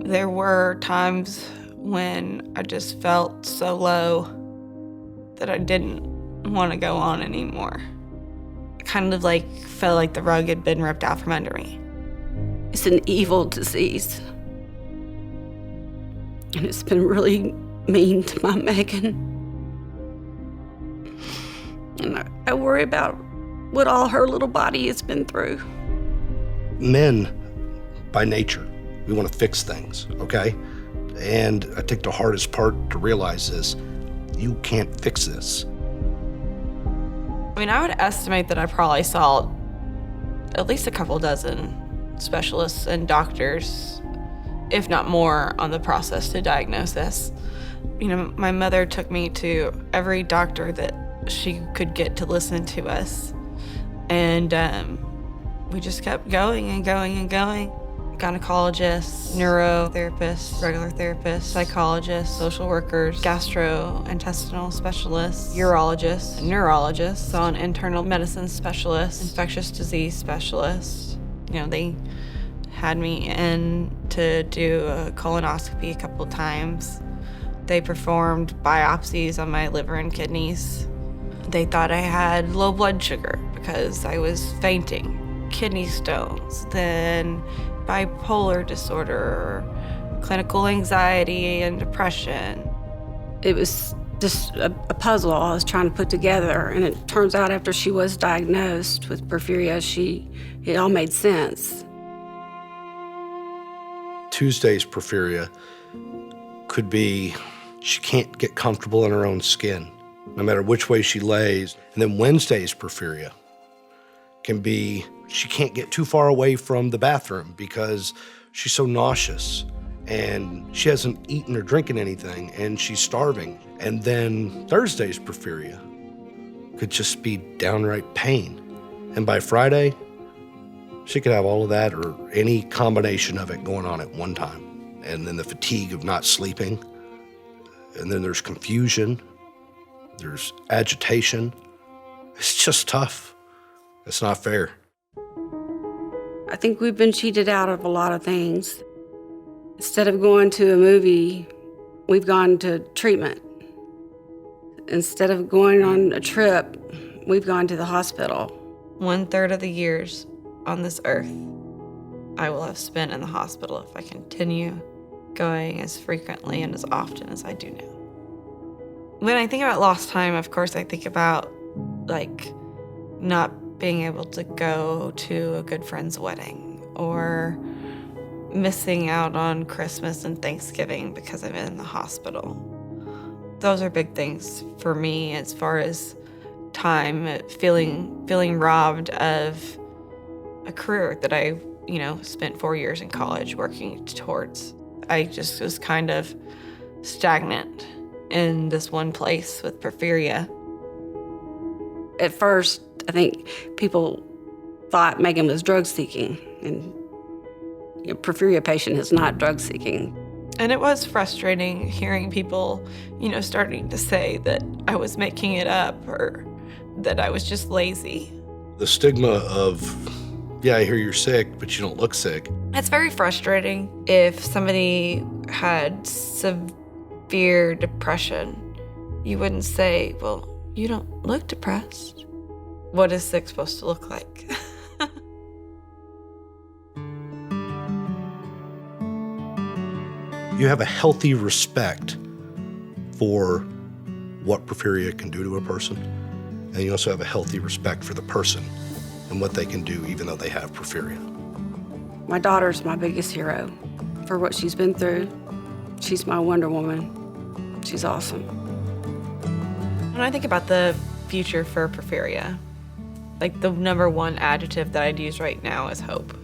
There were times when I just felt so low that I didn't want to go on anymore. I kind of felt like the rug had been ripped out from under me. It's an evil disease. And it's been really mean to my Megan. And I worry about what all her little body has been through. Men, by nature, we want to fix things, okay? And I think the hardest part to realize is you can't fix this. I mean, I would estimate that I probably saw at least a couple dozen specialists and doctors, if not more, on the process to diagnose this. You know, my mother took me to every doctor that she could get to listen to us. And we just kept going and going and going. Gynecologists, neurotherapists, regular therapists, psychologists, social workers, gastrointestinal specialists, urologists, neurologists, saw an internal medicine specialist, infectious disease specialist. You know, they had me in to do a colonoscopy a couple times. They performed biopsies on my liver and kidneys. They thought I had low blood sugar because I was fainting, kidney stones, then bipolar disorder, clinical anxiety and depression. It was just a puzzle I was trying to put together, and it turns out after she was diagnosed with porphyria, it all made sense. Tuesday's porphyria could be she can't get comfortable in her own skin, no matter which way she lays. And then Wednesday's porphyria can be she can't get too far away from the bathroom because she's so nauseous and she hasn't eaten or drinking anything and she's starving. And then Thursday's porphyria could just be downright pain. And by Friday, she could have all of that or any combination of it going on at one time. And then the fatigue of not sleeping. And then there's confusion. There's agitation. It's just tough. It's not fair. I think we've been cheated out of a lot of things. Instead of going to a movie, we've gone to treatment. Instead of going on a trip, we've gone to the hospital. 1/3 of the years on this earth I will have spent in the hospital if I continue going as frequently and as often as I do now. When I think about lost time, of course, I think about not being able to go to a good friend's wedding or missing out on Christmas and Thanksgiving because I'm in the hospital. Those are big things for me as far as time, feeling robbed of a career that I, spent 4 years in college working towards. I just was kind of stagnant in this one place with porphyria. At first, I think people thought Megan was drug-seeking, and a porphyria patient is not drug-seeking. And it was frustrating hearing people, starting to say that I was making it up or that I was just lazy. The stigma of, yeah, I hear you're sick, but you don't look sick. It's very frustrating if somebody had severe depression. You wouldn't say, well, you don't look depressed. What is sick supposed to look like? You have a healthy respect for what porphyria can do to a person, and you also have a healthy respect for the person and what they can do even though they have porphyria. My daughter's my biggest hero for what she's been through. She's my Wonder Woman. She's awesome. When I think about the future for porphyria, the number one adjective that I'd use right now is hope.